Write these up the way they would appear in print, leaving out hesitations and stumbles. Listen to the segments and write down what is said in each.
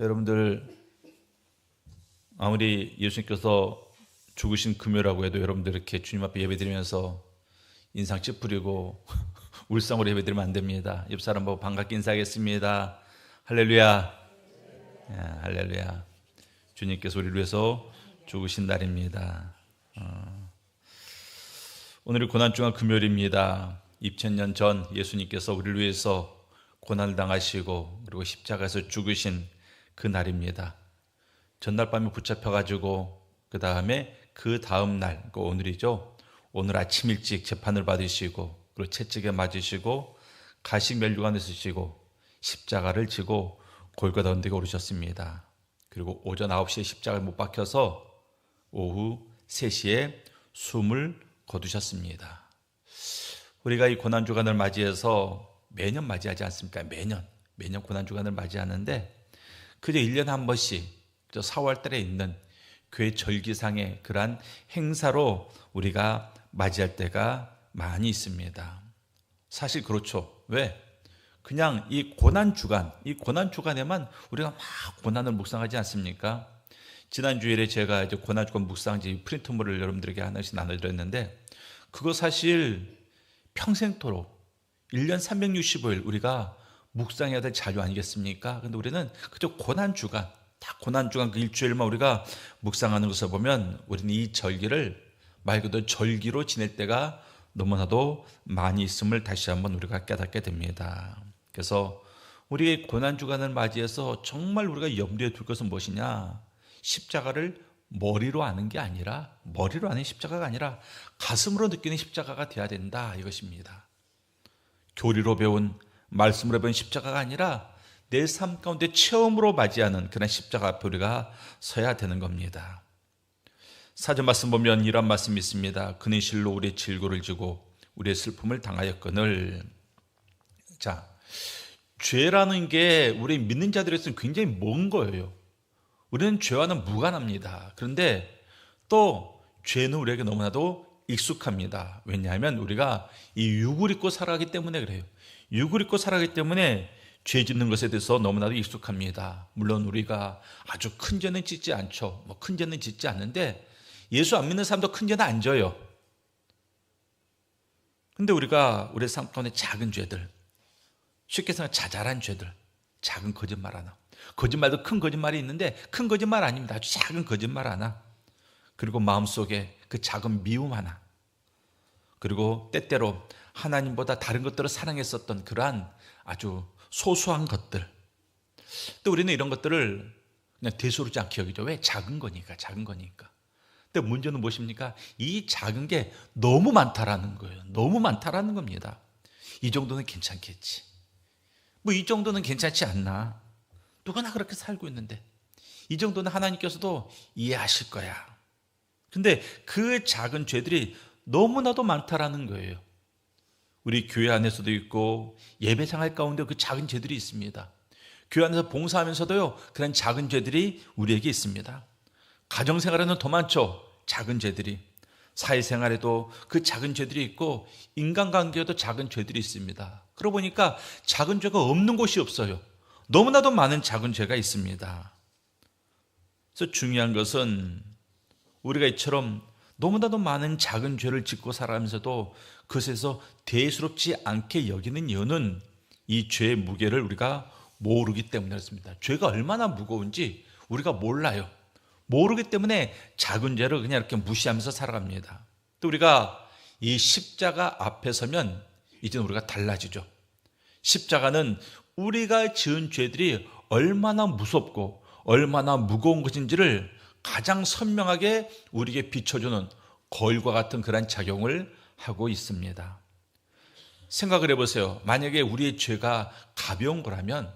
여러분들 아무리 예수님께서 죽으신 금요라고 해도 여러분들 이렇게 주님 앞에 예배드리면서 인상 찌푸리고 울상으로 예배드리면 안 됩니다. 옆 사람 보고 반갑게 인사하겠습니다. 할렐루야. 할렐루야. 주님께서 우리를 위해서 죽으신 날입니다. 오늘이 고난주간 금요일입니다. 2000년 전 예수님께서 우리를 위해서 고난을 당하시고 그리고 십자가에서 죽으신 그 날입니다. 전날 밤에 붙잡혀가지고 그 다음 날, 그 오늘이죠. 오늘 아침 일찍 재판을 받으시고 그리고 채찍에 맞으시고 가식 멸류관을 쓰시고 십자가를 지고 골고다 언덕에 오르셨습니다. 그리고 오전 9시에 십자가에 못 박혀서 오후 3시에 숨을 거두셨습니다. 우리가 이 고난주간을 맞이해서 매년 맞이하지 않습니까? 매년 고난주간을 맞이하는데 그저 1년에 한 번씩 4월 달에 있는 교회 절기상의 그러한 행사로 우리가 맞이할 때가 많이 있습니다. 사실 그렇죠. 왜? 그냥 이 고난주간에만 우리가 막 고난을 묵상하지 않습니까? 지난 주일에 제가 이제 고난주간 묵상지 프린트물을 여러분들에게 하나씩 나눠드렸는데 그거 사실 평생토록 1년 365일 우리가 묵상해야 될 자료 아니겠습니까? 근데 우리는 그저 고난주간 그 일주일만 우리가 묵상하는 것을 보면 우리는 이 절기를 말 그대로 절기로 지낼 때가 너무나도 많이 있음을 다시 한번 우리가 깨닫게 됩니다. 그래서 우리의 고난주간을 맞이해서 정말 우리가 염두에 둘 것은 무엇이냐? 십자가를 머리로 아는 십자가가 아니라 가슴으로 느끼는 십자가가 되어야 된다 이것입니다. 교리로 배운 말씀으로 배운 십자가가 아니라 내 삶 가운데 체험으로 맞이하는 그런 십자가 앞에 우리가 서야 되는 겁니다. 사전 말씀 보면 이런 말씀이 있습니다. 그는 실로 우리의 질고를 지고 우리의 슬픔을 당하였거늘. 자, 죄라는 게 우리 믿는 자들에서는 굉장히 먼 거예요. 우리는 죄와는 무관합니다. 그런데 또 죄는 우리에게 너무나도 익숙합니다. 왜냐하면 우리가 이 육을 입고 살아가기 때문에 그래요. 육을 입고 살아가기 때문에 죄 짓는 것에 대해서 너무나도 익숙합니다. 물론 우리가 아주 큰 죄는 짓지 않죠. 큰 죄는 짓지 않는데 예수 안 믿는 사람도 큰 죄는 안 져요. 근데 우리가 우리 삶 가운데 작은 죄들, 쉽게 생각하면 자잘한 죄들, 작은 거짓말 하나, 거짓말도 큰 거짓말이 있는데 큰 거짓말 아닙니다. 아주 작은 거짓말 하나, 그리고 마음속에 그 작은 미움 하나, 그리고 때때로 하나님보다 다른 것들을 사랑했었던 그러한 아주 소소한 것들. 또 우리는 이런 것들을 그냥 대수롭지 않게 여기죠. 왜? 작은 거니까. 근데 문제는 무엇입니까? 이 작은 게 너무 많다라는 거예요. 너무 많다라는 겁니다. 이 정도는 괜찮겠지. 이 정도는 괜찮지 않나? 누구나 그렇게 살고 있는데 이 정도는 하나님께서도 이해하실 거야. 근데 그 작은 죄들이 너무나도 많다라는 거예요. 우리 교회 안에서도 있고 예배 생활 가운데 그 작은 죄들이 있습니다. 교회 안에서 봉사하면서도요 그런 작은 죄들이 우리에게 있습니다. 가정생활에는 더 많죠. 작은 죄들이. 사회생활에도 그 작은 죄들이 있고 인간관계에도 작은 죄들이 있습니다. 그러고 보니까 작은 죄가 없는 곳이 없어요. 너무나도 많은 작은 죄가 있습니다. 그래서 중요한 것은 우리가 이처럼 너무나도 많은 작은 죄를 짓고 살아가면서도 그것에서 대수롭지 않게 여기는 이유는 이 죄의 무게를 우리가 모르기 때문에 그렇습니다. 죄가 얼마나 무거운지 우리가 몰라요. 모르기 때문에 작은 죄를 그냥 이렇게 무시하면서 살아갑니다. 또 우리가 이 십자가 앞에 서면 이제는 우리가 달라지죠. 십자가는 우리가 지은 죄들이 얼마나 무섭고 얼마나 무거운 것인지를 가장 선명하게 우리에게 비춰주는 거울과 같은 그런 작용을 하고 있습니다. 생각을 해보세요. 만약에 우리의 죄가 가벼운 거라면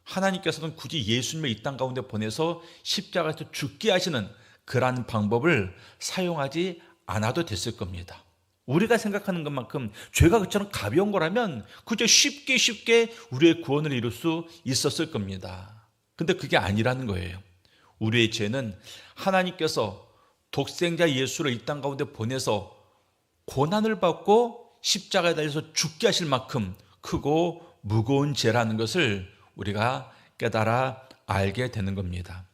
하나님께서는 굳이 예수님을 이 땅 가운데 보내서 십자가에서 죽게 하시는 그러한 방법을 사용하지 않아도 됐을 겁니다. 우리가 생각하는 것만큼 죄가 그처럼 가벼운 거라면 그저 쉽게 우리의 구원을 이룰 수 있었을 겁니다. 근데 그게 아니라는 거예요. 우리의 죄는 하나님께서 독생자 예수를 이 땅 가운데 보내서 고난을 받고 십자가에 달려서 죽게 하실 만큼 크고 무거운 죄라는 것을 우리가 깨달아 알게 되는 겁니다.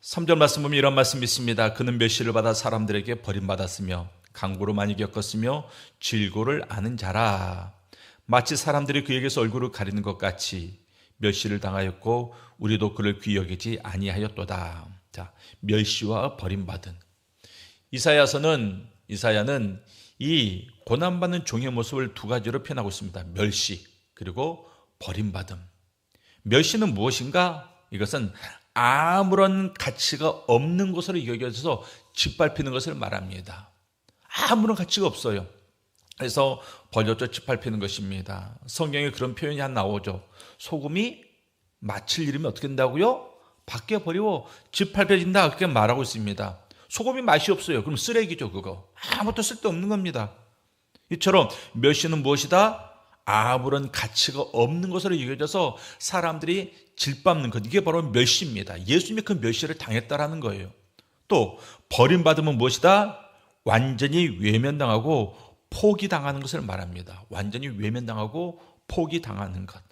3절 말씀 보면 이런 말씀이 있습니다. 그는 멸시를 받아 사람들에게 버림받았으며 강고를 많이 겪었으며 질고를 아는 자라. 마치 사람들이 그에게서 얼굴을 가리는 것 같이 멸시를 당하였고 우리도 그를 귀히 여기지 아니하였도다. 자, 멸시와 버림받은. 이사야는 이 고난받는 종의 모습을 두 가지로 표현하고 있습니다. 멸시 그리고 버림받음. 멸시는 무엇인가? 이것은 아무런 가치가 없는 것으로 여겨져서 짓밟히는 것을 말합니다. 아무런 가치가 없어요. 그래서 버려져 짓밟히는 것입니다. 성경에 그런 표현이 한 나오죠. 소금이 마칠 일이면 어떻게 된다고요? 밖에 버리고 짓밟혀진다, 그렇게 말하고 있습니다. 소금이 맛이 없어요. 그럼 쓰레기죠, 그거. 아무것도 쓸데없는 겁니다. 이처럼 멸시는 무엇이다? 아무런 가치가 없는 것으로 여겨져서 사람들이 질밟는 것, 이게 바로 멸시입니다. 예수님이 그 멸시를 당했다라는 거예요. 또 버림받으면 무엇이다? 완전히 외면당하고 포기당하는 것을 말합니다. 완전히 외면당하고 포기당하는 것.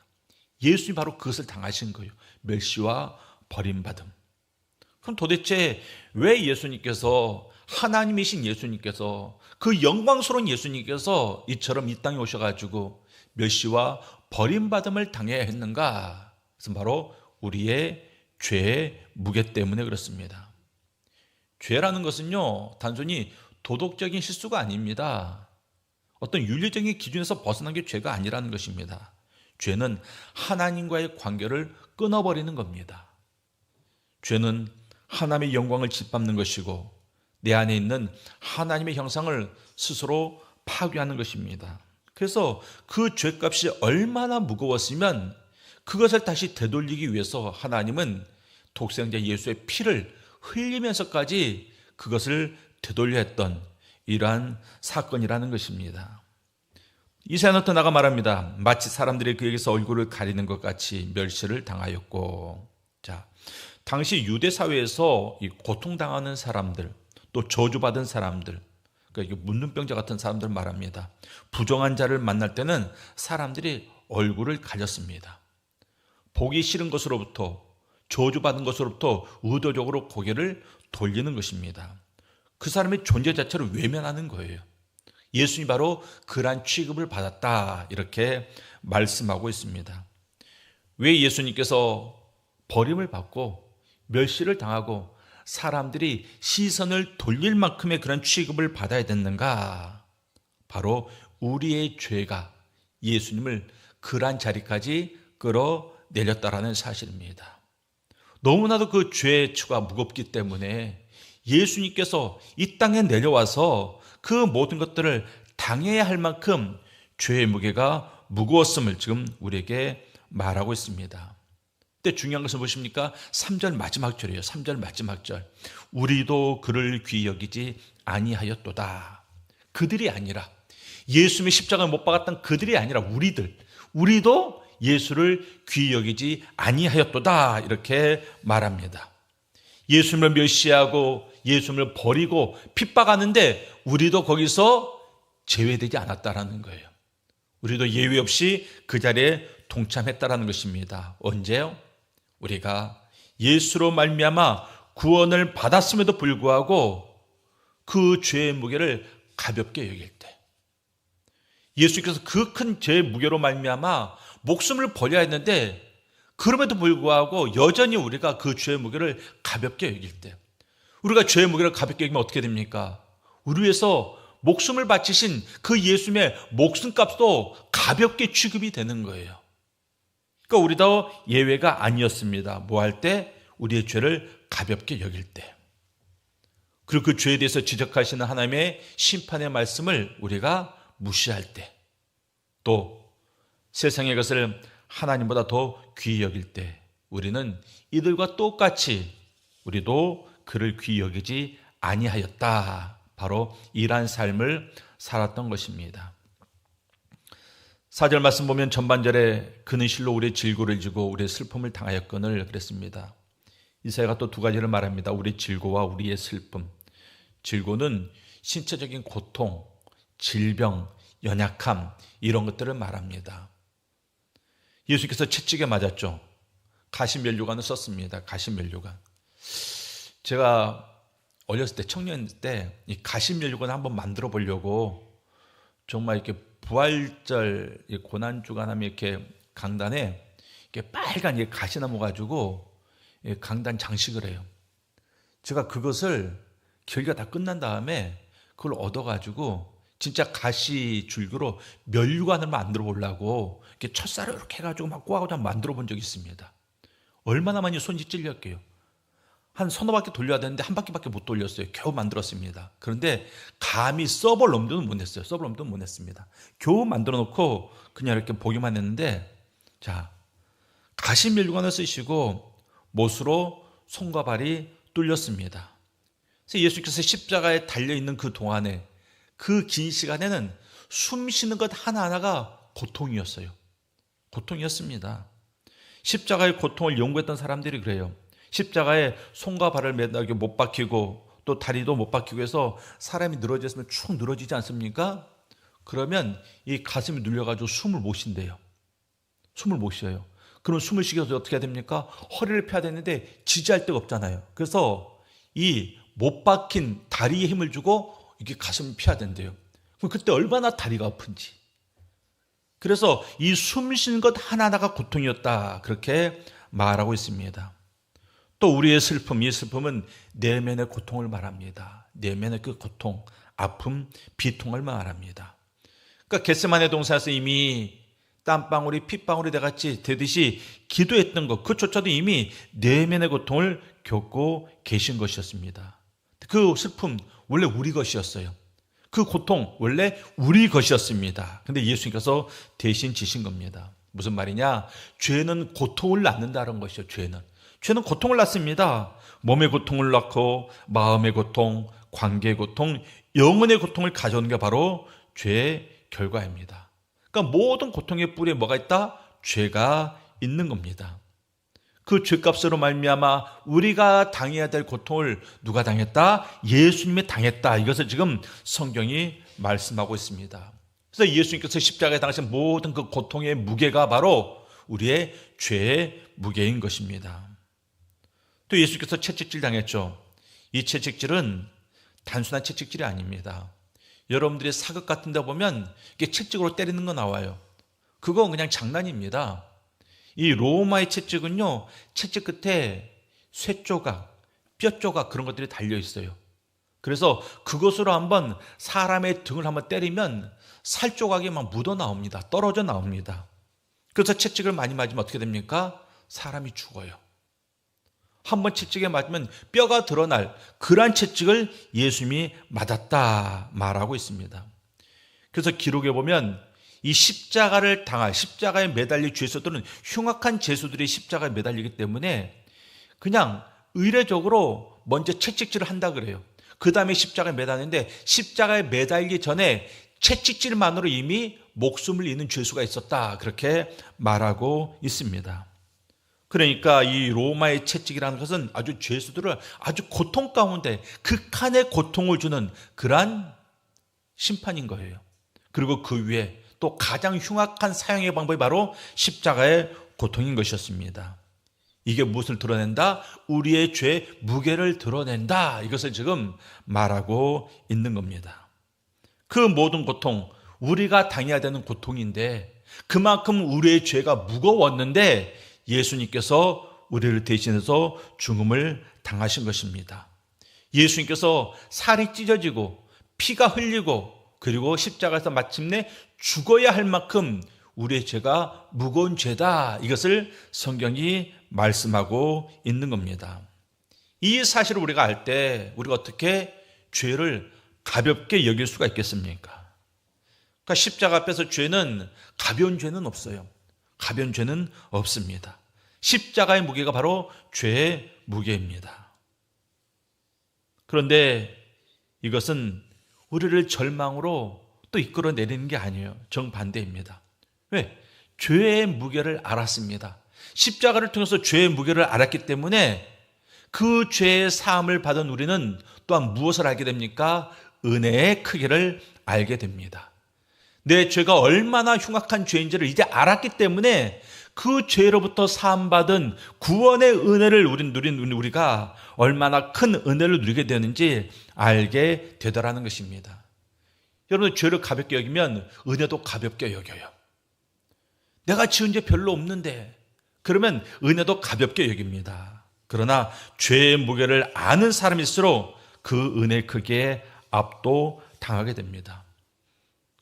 예수님이 바로 그것을 당하신 거예요. 멸시와 버림받음. 그럼 도대체 왜 예수님께서, 하나님이신 예수님께서, 그 영광스러운 예수님께서 이처럼 이 땅에 오셔가지고 멸시와 버림받음을 당해야 했는가? 그것은 바로 우리의 죄의 무게 때문에 그렇습니다. 죄라는 것은요, 단순히 도덕적인 실수가 아닙니다. 어떤 윤리적인 기준에서 벗어난 게 죄가 아니라는 것입니다. 죄는 하나님과의 관계를 끊어버리는 겁니다. 죄는 하나님의 영광을 짓밟는 것이고 내 안에 있는 하나님의 형상을 스스로 파괴하는 것입니다. 그래서 그 죄값이 얼마나 무거웠으면 그것을 다시 되돌리기 위해서 하나님은 독생자 예수의 피를 흘리면서까지 그것을 되돌려 했던 이러한 사건이라는 것입니다. 이사야는 또 나가 말합니다. 마치 사람들이 그에게서 얼굴을 가리는 것 같이 멸시를 당하였고. 자, 당시 유대 사회에서 이 고통당하는 사람들, 또 저주받은 사람들, 그러니까 문둥병자 같은 사람들 말합니다. 부정한 자를 만날 때는 사람들이 얼굴을 가렸습니다. 보기 싫은 것으로부터, 저주받은 것으로부터 의도적으로 고개를 돌리는 것입니다. 그 사람의 존재 자체를 외면하는 거예요. 예수님이 바로 그러한 취급을 받았다, 이렇게 말씀하고 있습니다. 왜 예수님께서 버림을 받고 멸시를 당하고 사람들이 시선을 돌릴 만큼의 그런 취급을 받아야 됐는가? 바로 우리의 죄가 예수님을 그러한 자리까지 끌어내렸다라는 사실입니다. 너무나도 그 죄의 추가 무겁기 때문에 예수님께서 이 땅에 내려와서 그 모든 것들을 당해야 할 만큼 죄의 무게가 무거웠음을 지금 우리에게 말하고 있습니다. 근데 중요한 것은 무엇입니까? 3절 마지막 절이에요. 3절 마지막 절. 우리도 그를 귀히 여기지 아니하였도다. 그들이 아니라, 예수님의 십자가를 못 박았던 그들이 아니라 우리도 예수를 귀히 여기지 아니하였도다, 이렇게 말합니다. 예수님을 멸시하고 예수님을 버리고 핍박하는데 우리도 거기서 제외되지 않았다라는 거예요. 우리도 예외 없이 그 자리에 동참했다라는 것입니다. 언제요? 우리가 예수로 말미암아 구원을 받았음에도 불구하고 그 죄의 무게를 가볍게 여길 때, 예수께서 그 큰 죄의 무게로 말미암아 목숨을 버려야 했는데 그럼에도 불구하고 여전히 우리가 그 죄의 무게를 가볍게 여길 때, 우리가 죄의 무게를 가볍게 여기면 어떻게 됩니까? 우리 위해서 목숨을 바치신 그 예수님의 목숨값도 가볍게 취급이 되는 거예요. 그러니까 우리도 예외가 아니었습니다. 뭐 할 때? 우리의 죄를 가볍게 여길 때. 그리고 그 죄에 대해서 지적하시는 하나님의 심판의 말씀을 우리가 무시할 때, 또 세상의 것을 하나님보다 더 귀히 여길 때, 우리는 이들과 똑같이 우리도 그를 귀히 여기지 아니하였다. 바로 이러한 삶을 살았던 것입니다. 4절 말씀 보면 전반절에 그는 실로 우리의 질고를 지고 우리의 슬픔을 당하였거늘 그랬습니다. 이사야가 또 두 가지를 말합니다. 우리의 질고와 우리의 슬픔. 질고는 신체적인 고통, 질병, 연약함, 이런 것들을 말합니다. 예수께서 채찍에 맞았죠. 가시면류관을 썼습니다. 가시면류관. 제가 어렸을 때, 청년 때 이 가시면류관을 한번 만들어 보려고 정말 이렇게 부활절 고난주간 하면 이렇게 강단에 이렇게 빨간 가시나무 가지고 강단 장식을 해요. 제가 그것을 결기가 다 끝난 다음에 그걸 얻어가지고 진짜 가시 줄기로 면류관을 만들어 보려고 이렇게 첫살을 이렇게 해가지고 막 꼬아가지고 만들어 본 적이 있습니다. 얼마나 많이 손이 찔렸게요. 한 서너 바퀴 돌려야 되는데 한 바퀴밖에 못 돌렸어요. 겨우 만들었습니다. 그런데 감히 써볼 놈들은 못 냈어요. 써볼 놈들은 못 냈습니다. 겨우 만들어 놓고 그냥 이렇게 보기만 했는데, 자, 가시면류관을 쓰시고 못으로 손과 발이 뚫렸습니다. 그래서 예수께서 십자가에 달려있는 그 동안에, 그 긴 시간에는 숨 쉬는 것 하나하나가 고통이었어요. 고통이었습니다. 십자가의 고통을 연구했던 사람들이 그래요. 십자가에 손과 발을 매달게 못 박히고 또 다리도 못 박히고 해서 사람이 늘어졌으면 축 늘어지지 않습니까? 그러면 이 가슴이 눌려가지고 숨을 못 쉰대요. 숨을 못 쉬어요. 그럼 숨을 쉬기 위해서 어떻게 해야 됩니까? 허리를 펴야 되는데 지지할 데가 없잖아요. 그래서 이 못 박힌 다리에 힘을 주고 이렇게 가슴을 펴야 된대요. 그럼 그때 얼마나 다리가 아픈지. 그래서 이 숨 쉬는 것 하나하나가 고통이었다, 그렇게 말하고 있습니다. 또 우리의 슬픔, 이 슬픔은 내면의 고통을 말합니다. 내면의 그 고통, 아픔, 비통을 말합니다. 그러니까 겟세마네 동산에서 이미 땀방울이 핏방울이 되듯이 기도했던 것, 그조차도 이미 내면의 고통을 겪고 계신 것이었습니다. 그 슬픔 원래 우리 것이었어요. 그 고통 원래 우리 것이었습니다. 근데 예수님께서 대신 지신 겁니다. 무슨 말이냐? 죄는 고통을 낳는다는 것이죠. 죄는 고통을 낳습니다. 몸의 고통을 낳고 마음의 고통, 관계의 고통, 영혼의 고통을 가져오는 게 바로 죄의 결과입니다. 그러니까 모든 고통의 뿌리에 뭐가 있다? 죄가 있는 겁니다. 그 죄값으로 말미암아 우리가 당해야 될 고통을 누가 당했다? 예수님이 당했다. 이것을 지금 성경이 말씀하고 있습니다. 그래서 예수님께서 십자가에 당하신 모든 그 고통의 무게가 바로 우리의 죄의 무게인 것입니다. 또 예수께서 채찍질 당했죠. 이 채찍질은 단순한 채찍질이 아닙니다. 여러분들이 사극 같은 데 보면 이게 채찍으로 때리는 거 나와요. 그거 그냥 장난입니다. 이 로마의 채찍은요, 채찍 끝에 쇠조각, 뼈조각 그런 것들이 달려 있어요. 그래서 그것으로 한번 사람의 등을 한번 때리면 살조각이 막 묻어 나옵니다. 떨어져 나옵니다. 그래서 채찍을 많이 맞으면 어떻게 됩니까? 사람이 죽어요. 한번 채찍에 맞으면 뼈가 드러날 그러한 채찍을 예수님이 맞았다 말하고 있습니다. 그래서 기록에 보면 이 십자가에 매달릴 죄수들은 흉악한 죄수들이 십자가에 매달리기 때문에 그냥 의례적으로 먼저 채찍질을 한다 그래요. 그 다음에 십자가에 매달리는데 십자가에 매달리기 전에 채찍질만으로 이미 목숨을 잃는 죄수가 있었다, 그렇게 말하고 있습니다. 그러니까 이 로마의 채찍이라는 것은 아주 죄수들을 아주 고통 가운데 극한의 고통을 주는 그러한 심판인 거예요. 그리고 그 위에 또 가장 흉악한 사형의 방법이 바로 십자가의 고통인 것이었습니다. 이게 무엇을 드러낸다? 우리의 죄 무게를 드러낸다. 이것을 지금 말하고 있는 겁니다. 그 모든 고통, 우리가 당해야 되는 고통인데 그만큼 우리의 죄가 무거웠는데 예수님께서 우리를 대신해서 죽음을 당하신 것입니다. 예수님께서 살이 찢어지고 피가 흘리고 그리고 십자가에서 마침내 죽어야 할 만큼 우리의 죄가 무거운 죄다. 이것을 성경이 말씀하고 있는 겁니다. 이 사실을 우리가 알 때 우리가 어떻게 죄를 가볍게 여길 수가 있겠습니까? 그러니까 십자가 앞에서 죄는 가벼운 죄는 없어요. 가벼운 죄는 없습니다. 십자가의 무게가 바로 죄의 무게입니다. 그런데 이것은 우리를 절망으로 또 이끌어내리는 게 아니에요. 정반대입니다. 왜? 죄의 무게를 알았습니다. 십자가를 통해서 죄의 무게를 알았기 때문에 그 죄의 사함을 받은 우리는 또한 무엇을 알게 됩니까? 은혜의 크기를 알게 됩니다. 내 죄가 얼마나 흉악한 죄인지를 이제 알았기 때문에 그 죄로부터 사함받은 구원의 은혜를 누린 우리가 얼마나 큰 은혜를 누리게 되는지 알게 되더라는 것입니다. 여러분, 죄를 가볍게 여기면 은혜도 가볍게 여겨요. 내가 지은 죄 별로 없는데 그러면 은혜도 가볍게 여깁니다. 그러나 죄의 무게를 아는 사람일수록 그 은혜 크기에 압도당하게 됩니다.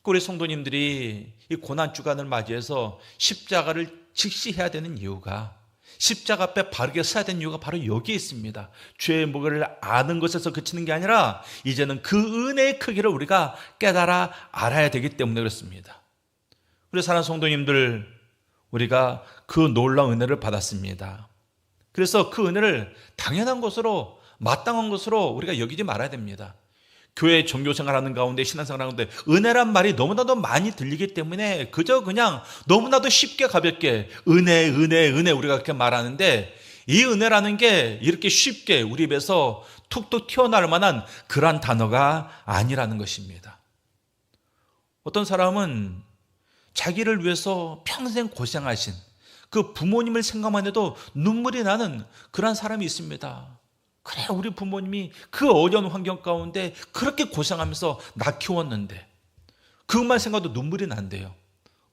우리 성도님들이 이 고난주간을 맞이해서 십자가를 직시해야 되는 이유가, 십자가 앞에 바르게 서야 되는 이유가 바로 여기에 있습니다. 죄의 무게를 아는 것에서 그치는 게 아니라 이제는 그 은혜의 크기를 우리가 깨달아 알아야 되기 때문에 그렇습니다. 우리 사랑하는 성도님들, 우리가 그 놀라운 은혜를 받았습니다. 그래서 그 은혜를 당연한 것으로, 마땅한 것으로 우리가 여기지 말아야 됩니다. 교회 종교생활하는 가운데, 신앙생활하는 가운데 은혜란 말이 너무나도 많이 들리기 때문에 그저 그냥 너무나도 쉽게 가볍게 은혜 우리가 그렇게 말하는데, 이 은혜라는 게 이렇게 쉽게 우리 입에서 툭툭 튀어나올 만한 그러한 단어가 아니라는 것입니다. 어떤 사람은 자기를 위해서 평생 고생하신 그 부모님을 생각만 해도 눈물이 나는 그런 사람이 있습니다. 그래, 우리 부모님이 그 어려운 환경 가운데 그렇게 고생하면서 나 키웠는데, 그것만 생각도 눈물이 난대요.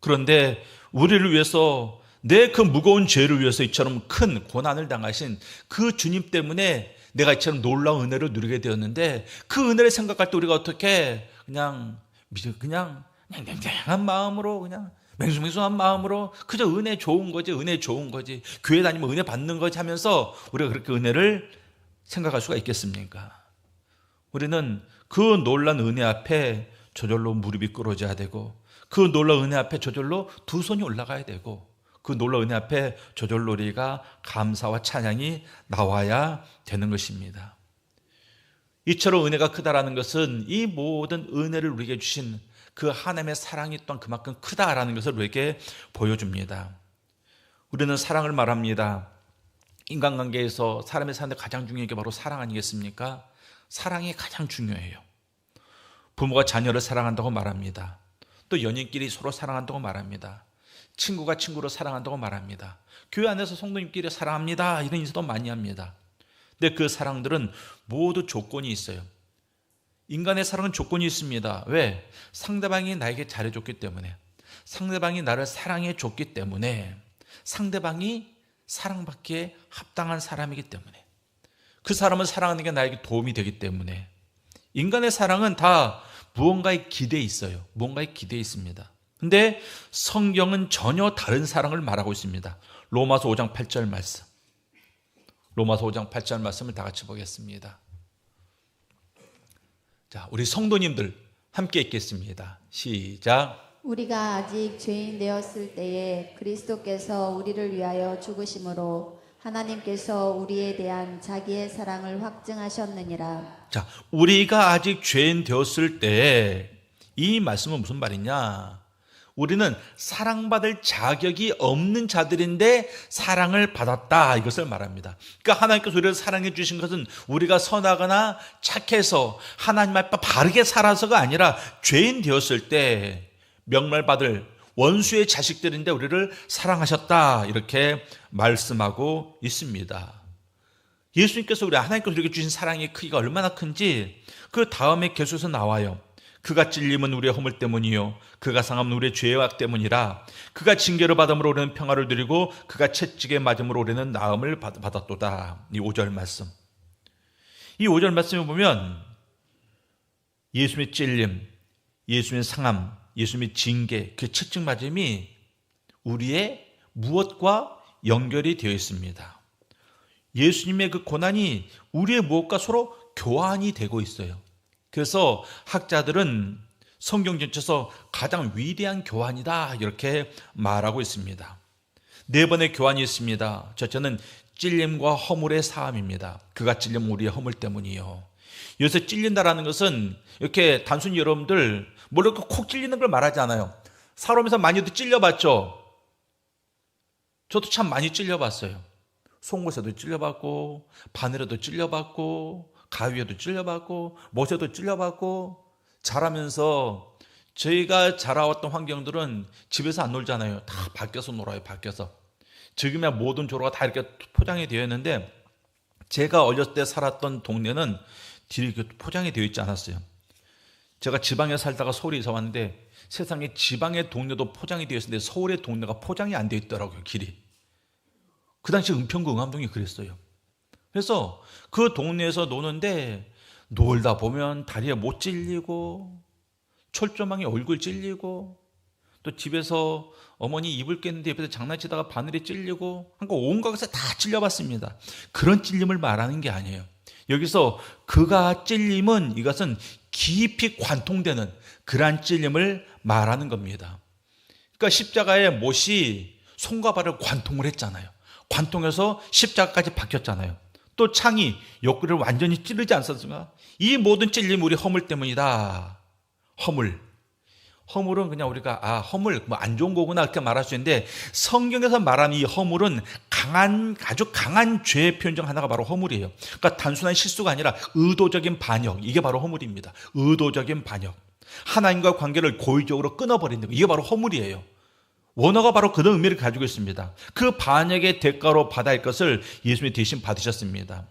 그런데 우리를 위해서, 내 그 무거운 죄를 위해서 이처럼 큰 고난을 당하신 그 주님 때문에 내가 이처럼 놀라운 은혜를 누리게 되었는데, 그 은혜를 생각할 때 우리가 어떻게 그냥 냉정한 마음으로, 그냥 맹숭맹숭한 마음으로 그저 은혜 좋은 거지, 교회 다니면 은혜 받는 거지 하면서 우리가 그렇게 은혜를 생각할 수가 있겠습니까? 우리는 그 놀란 은혜 앞에 저절로 무릎이 꿇어져야 되고, 그 놀라운 은혜 앞에 저절로 두 손이 올라가야 되고, 그 놀라운 은혜 앞에 저절로 우리가 감사와 찬양이 나와야 되는 것입니다. 이처럼 은혜가 크다라는 것은 이 모든 은혜를 우리에게 주신 그 하나님의 사랑이 또한 그만큼 크다라는 것을 우리에게 보여줍니다. 우리는 사랑을 말합니다. 인간관계에서 사람의 사는데 가장 중요한 게 바로 사랑 아니겠습니까? 사랑이 가장 중요해요. 부모가 자녀를 사랑한다고 말합니다. 또 연인끼리 서로 사랑한다고 말합니다. 친구가 친구를 사랑한다고 말합니다. 교회 안에서 성도님끼리 사랑합니다, 이런 인사도 많이 합니다. 근데 그 사랑들은 모두 조건이 있어요. 인간의 사랑은 조건이 있습니다. 왜? 상대방이 나에게 잘해줬기 때문에, 상대방이 나를 사랑해줬기 때문에, 상대방이 사랑받기에 합당한 사람이기 때문에, 그 사람을 사랑하는 게 나에게 도움이 되기 때문에. 인간의 사랑은 다 무언가에 기대에 있어요. 무언가에 기대에 있습니다. 근데 성경은 전혀 다른 사랑을 말하고 있습니다. 로마서 5장 8절 말씀. 로마서 5장 8절 말씀을 다 같이 보겠습니다. 자, 우리 성도님들 함께 읽겠습니다. 시작. 우리가 아직 죄인 되었을 때에 그리스도께서 우리를 위하여 죽으심으로 하나님께서 우리에 대한 자기의 사랑을 확증하셨느니라. 자, 우리가 아직 죄인 되었을 때, 이 말씀은 무슨 말이냐? 우리는 사랑받을 자격이 없는 자들인데 사랑을 받았다, 이것을 말합니다. 그러니까 하나님께서 우리를 사랑해 주신 것은 우리가 선하거나 착해서 하나님 앞에 바르게 살아서가 아니라 죄인 되었을 때 명멸받을 원수의 자식들인데 우리를 사랑하셨다, 이렇게 말씀하고 있습니다. 예수님께서 하나님께서 우리에게 주신 사랑의 크기가 얼마나 큰지 그 다음에 계속해서 나와요. 그가 찔림은 우리의 허물 때문이요 그가 상함은 우리의 죄악 때문이라. 그가 징계를 받음으로 우리는 평화를 누리고 그가 채찍에 맞음으로 우리는 나음을 받았도다. 이 5절 말씀. 이 5절 말씀을 보면 예수님의 찔림, 예수님의 상함, 예수님의 징계, 그 채찍 맞음이 우리의 무엇과 연결이 되어 있습니다. 예수님의 그 고난이 우리의 무엇과 서로 교환이 되고 있어요. 그래서 학자들은 성경 전체에서 가장 위대한 교환이다, 이렇게 말하고 있습니다. 4번의 교환이 있습니다. 첫째는 찔림과 허물의 사함입니다. 그가 찔림 우리의 허물 때문이요. 여기서 찔린다라는 것은 이렇게 단순히 여러분들 뭘 이렇게 콕 찔리는 걸 말하지 않아요. 살아오면서 많이도 찔려봤죠. 저도 참 많이 찔려봤어요. 속옷에도 찔려봤고, 바늘에도 찔려봤고, 가위에도 찔려봤고, 못에도 찔려봤고. 자라면서 저희가 자라왔던 환경들은 집에서 안 놀잖아요. 다 밖에서 놀아요. 밖에서. 지금의 모든 조로가 다 이렇게 포장이 되어 있는데 제가 어렸을 때 살았던 동네는 뒤에 포장이 되어 있지 않았어요. 제가 지방에 살다가 서울에 이사 왔는데 세상에 지방의 동네도 포장이 되어 있었는데 서울의 동네가 포장이 안 되어 있더라고요. 길이. 그 당시 은평구 응암동이 그랬어요. 그래서 그 동네에서 노는데 놀다 보면 다리에 못 찔리고 철조망에 얼굴 찔리고 또 집에서 어머니 이불 깼는데 옆에서 장난치다가 바늘에 찔리고 한거 온갖 것에 다 찔려봤습니다. 그런 찔림을 말하는 게 아니에요. 여기서 그가 찔림은 이것은 깊이 관통되는 그러한 찔림을 말하는 겁니다. 그러니까 십자가에 못이 손과 발을 관통을 했잖아요. 관통해서 십자가까지 박혔잖아요. 또 창이 옆구리를 완전히 찌르지 않았습니까? 이 모든 찔림 우리 허물 때문이다. 허물은 그냥 우리가 허물 뭐 안 좋은 거구나 이렇게 말할 수 있는데 성경에서 말하는 이 허물은 아주 강한 죄의 표현 중 하나가 바로 허물이에요. 그러니까 단순한 실수가 아니라 의도적인 반역, 이게 바로 허물입니다. 의도적인 반역. 하나님과 관계를 고의적으로 끊어버리는 거, 이게 바로 허물이에요. 원어가 바로 그런 의미를 가지고 있습니다. 그 반역의 대가로 받아야 할 것을 예수님이 대신 받으셨습니다.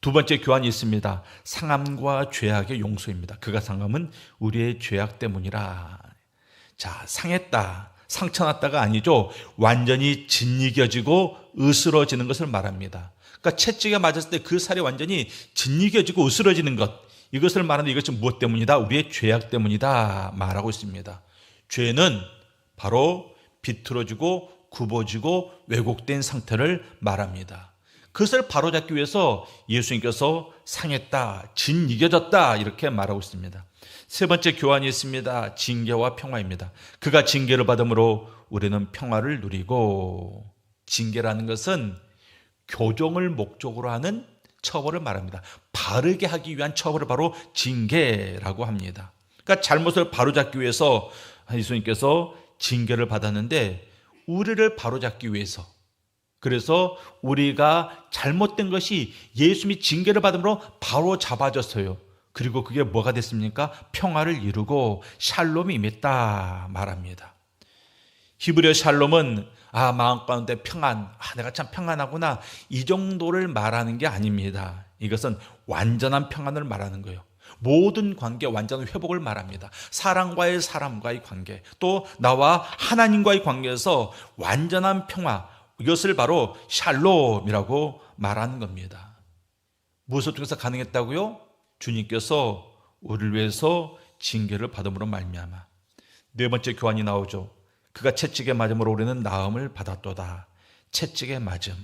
두 번째 교환이 있습니다. 상함과 죄악의 용서입니다. 그가 상함은 우리의 죄악 때문이라. 자, 상했다, 상처났다가 아니죠. 완전히 짓이겨지고 으스러지는 것을 말합니다. 그러니까 채찍에 맞았을 때 그 살이 완전히 짓이겨지고 으스러지는 것, 이것을 말하는데 이것은 무엇 때문이다? 우리의 죄악 때문이다 말하고 있습니다. 죄는 바로 비틀어지고 굽어지고 왜곡된 상태를 말합니다. 그것을 바로잡기 위해서 예수님께서 상했다, 짓이겨졌다 이렇게 말하고 있습니다. 세 번째 교환이 있습니다. 징계와 평화입니다. 그가 징계를 받음으로 우리는 평화를 누리고, 징계라는 것은 교정을 목적으로 하는 처벌을 말합니다. 바르게 하기 위한 처벌을 바로 징계라고 합니다. 그러니까 잘못을 바로잡기 위해서 예수님께서 징계를 받았는데 우리를 바로잡기 위해서, 그래서 우리가 잘못된 것이 예수님이 징계를 받음으로 바로 잡아졌어요. 그리고 그게 뭐가 됐습니까? 평화를 이루고 샬롬이 임했다 말합니다. 히브리어 샬롬은 마음 가운데 평안, 내가 참 평안하구나, 이 정도를 말하는 게 아닙니다. 이것은 완전한 평안을 말하는 거예요. 모든 관계 완전한 회복을 말합니다. 사람과의 관계, 또 나와 하나님과의 관계에서 완전한 평화, 이것을 바로 샬롬이라고 말하는 겁니다. 무엇을 통해서 가능했다고요? 주님께서 우리를 위해서 징계를 받음으로 말미암아. 네 번째 교환이 나오죠. 그가 채찍에 맞음으로 우리는 나음을 받았도다. 채찍에 맞음.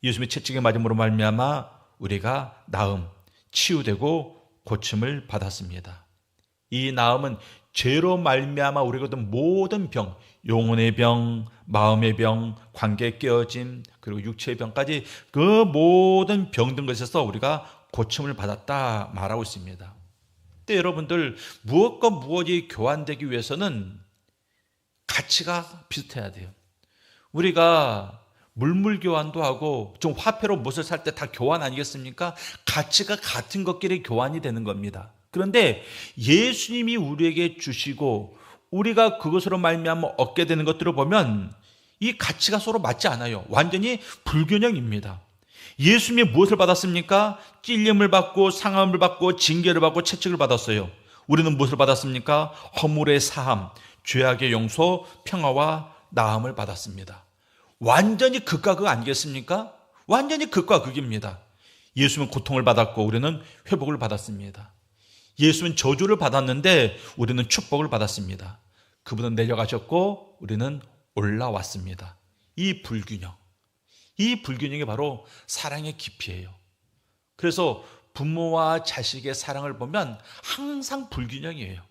예수님의 채찍에 맞음으로 말미암아 우리가 나음, 치유되고 고침을 받았습니다. 이 나음은 죄로 말미암아 우리가 얻은 모든 병, 영혼의 병, 마음의 병, 관계의 깨어짐, 그리고 육체의 병까지 그 모든 병든 것에서 우리가 고침을 받았다 말하고 있습니다. 근데 여러분들, 무엇과 무엇이 교환되기 위해서는 가치가 비슷해야 돼요. 우리가 물물 교환도 하고 좀 화폐로 무엇을 살 때 다 교환 아니겠습니까? 가치가 같은 것끼리 교환이 되는 겁니다. 그런데 예수님이 우리에게 주시고 우리가 그것으로 말미암아 얻게 되는 것들을 보면 이 가치가 서로 맞지 않아요. 완전히 불균형입니다. 예수님이 무엇을 받았습니까? 찔림을 받고 상함을 받고 징계를 받고 채찍을 받았어요. 우리는 무엇을 받았습니까? 허물의 사함, 죄악의 용서, 평화와 나음을 받았습니다. 완전히 극과 극 아니겠습니까? 완전히 극과 극입니다. 예수님은 고통을 받았고 우리는 회복을 받았습니다. 예수님은 저주를 받았는데 우리는 축복을 받았습니다. 그분은 내려가셨고 우리는 올라왔습니다. 이 불균형이 바로 사랑의 깊이예요. 그래서 부모와 자식의 사랑을 보면 항상 불균형이에요.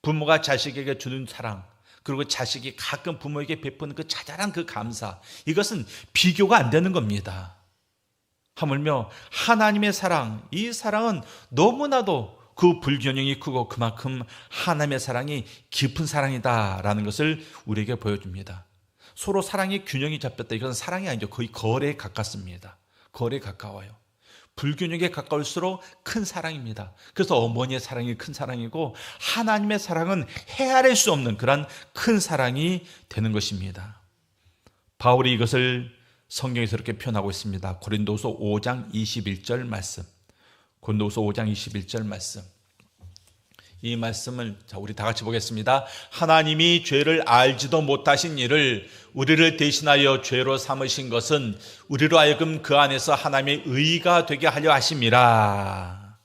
부모가 자식에게 주는 사랑, 그리고 자식이 가끔 부모에게 베푸는 그 자잘한 그 감사, 이것은 비교가 안 되는 겁니다. 하물며 하나님의 사랑, 이 사랑은 너무나도 그 불균형이 크고 그만큼 하나님의 사랑이 깊은 사랑이다라는 것을 우리에게 보여줍니다. 서로 사랑의 균형이 잡혔다, 이건 사랑이 아니죠. 거의 거래에 가깝습니다. 거래에 가까워요. 불균형에 가까울수록 큰 사랑입니다. 그래서 어머니의 사랑이 큰 사랑이고 하나님의 사랑은 헤아릴 수 없는 그런 큰 사랑이 되는 것입니다. 바울이 이것을 성경에서 이렇게 표현하고 있습니다. 고린도서 5장 21절 말씀. 고린도서 5장 21절 말씀. 이 말씀을 우리 다 같이 보겠습니다. 하나님이 죄를 알지도 못하신 이를 우리를 대신하여 죄로 삼으신 것은 우리로 하여금 그 안에서 하나님의 의가 되게 하려 하심이라.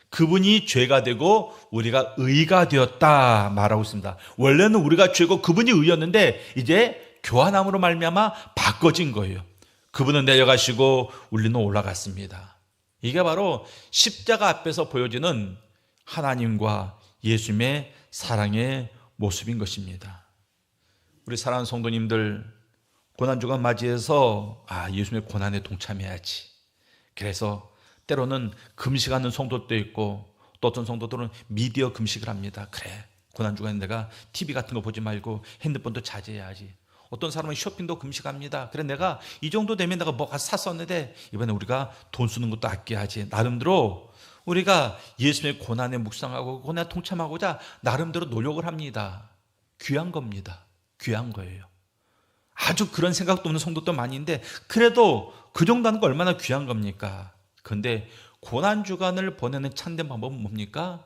그분이 죄가 되고 우리가 의가 되었다 말하고 있습니다. 원래는 우리가 죄고 그분이 의였는데 이제 교환함으로 말미암아 바꿔진 거예요. 그분은 내려가시고 우리는 올라갔습니다. 이게 바로 십자가 앞에서 보여지는 하나님과 예수님의 사랑의 모습인 것입니다. 우리 사랑하는 성도님들, 고난주간 맞이해서 예수님의 고난에 동참해야지. 그래서 때로는 금식하는 성도도 있고 또 어떤 성도들은 미디어 금식을 합니다. 그래, 고난주간에 내가 TV 같은 거 보지 말고 핸드폰도 자제해야지. 어떤 사람은 쇼핑도 금식합니다. 그래, 내가 이 정도 되면 내가 뭐 샀었는데 이번에 우리가 돈 쓰는 것도 아껴야지. 나름대로 우리가 예수님의 고난에 묵상하고 고난에 동참하고자 나름대로 노력을 합니다. 귀한 겁니다. 귀한 거예요. 아주 그런 생각도 없는 성도도 많이 있는데 그래도 그 정도 하는 거 얼마나 귀한 겁니까? 그런데 고난주간을 보내는 참된 방법은 뭡니까?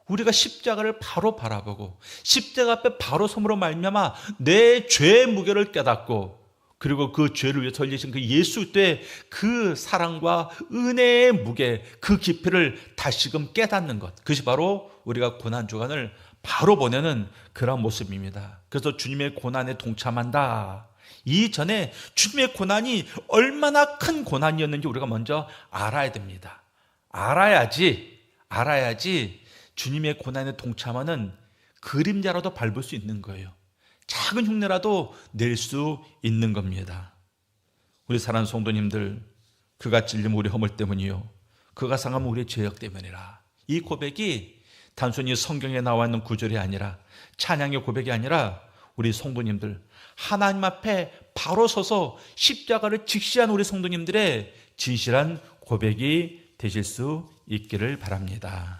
우리가 십자가를 바로 바라보고 십자가 앞에 바로 섬으로 말미암아 내 죄의 무게를 깨닫고 그리고 그 죄를 위해 설리신 그 예수의 그 사랑과 은혜의 무게, 그 깊이를 다시금 깨닫는 것. 그것이 바로 우리가 고난주간을 바로 보내는 그런 모습입니다. 그래서 주님의 고난에 동참한다. 이전에 주님의 고난이 얼마나 큰 고난이었는지 우리가 먼저 알아야 됩니다. 알아야지 주님의 고난에 동참하는 그림자라도 밟을 수 있는 거예요. 작은 흉내라도 낼 수 있는 겁니다. 우리 사랑하는 성도님들, 그가 찔림 우리 허물 때문이요 그가 상하면 우리의 죄악 때문이라. 이 고백이 단순히 성경에 나와 있는 구절이 아니라 찬양의 고백이 아니라 우리 성도님들 하나님 앞에 바로 서서 십자가를 직시한 우리 성도님들의 진실한 고백이 되실 수 있기를 바랍니다.